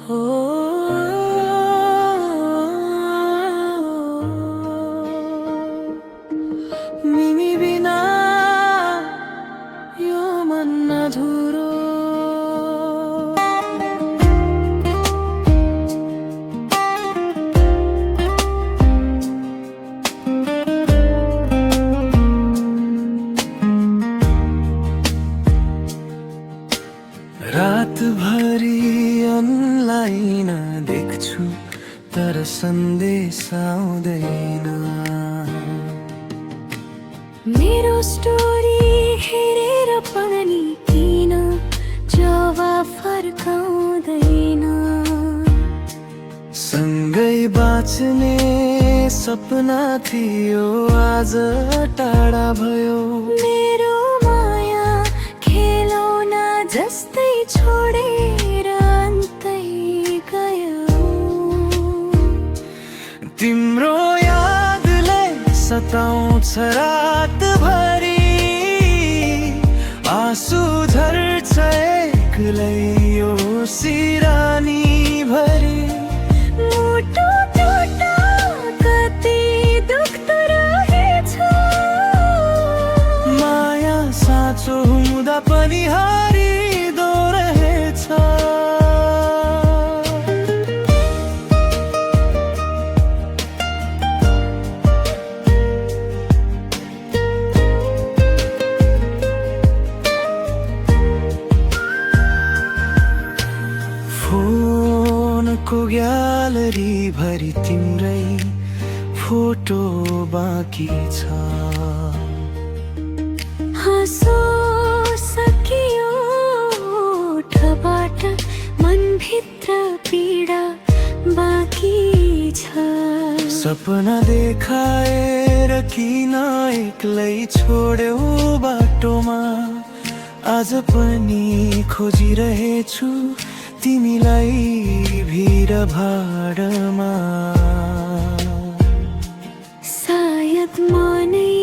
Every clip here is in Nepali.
हो मिमी बिना यो मन अधुरो। रातभरि अनलाइन देख्छु तर सन्देश आउँदैन। मेरो स्टोरी हेरेर पनि किन जवाफ फर्काउँदैन। सँगै बाँच्ने सपना थियो आज टाढा भयो। मेरो माया खेलौना जस्तै छोडेर अन्तै गयो। तिम्रो यादले सताउँछ रातभरि, आँसु झर्छ एक्लै यो सिरानी भरि। मुटु टुटा कति दुख्दो रहेछ, माया साँचो हुँदा पनि हारिदो रहेछ। फोनको ग्यालरी भरि तिम्रै फोटो बाँकी छ। हाँसो सकियो ओठबाट, मनभित्र पीडा बाँकी छ। सपना देखाएर किन एक्लै छोड्यौ बाटोमा, आज पनि खोजिरहेछु तिमीलाई भिडभाडमा। सायद म नै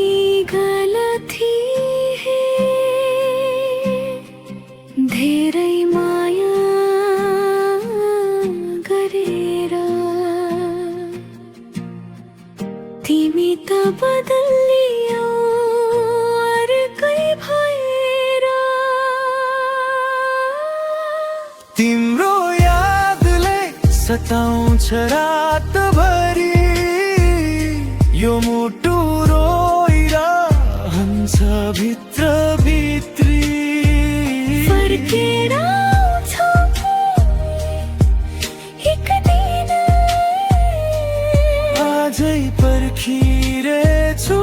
गलत थिएँ, धेरै माया गरेर। तिमी त बदलियौ अर्कै भएर। तिम्रो यादले सताउँछ रातभरि, यो मुटु रोइरहन्छ भित्र भित्री। फर्केर आउँछौ एक दिन, आजै पर्खिरहेछु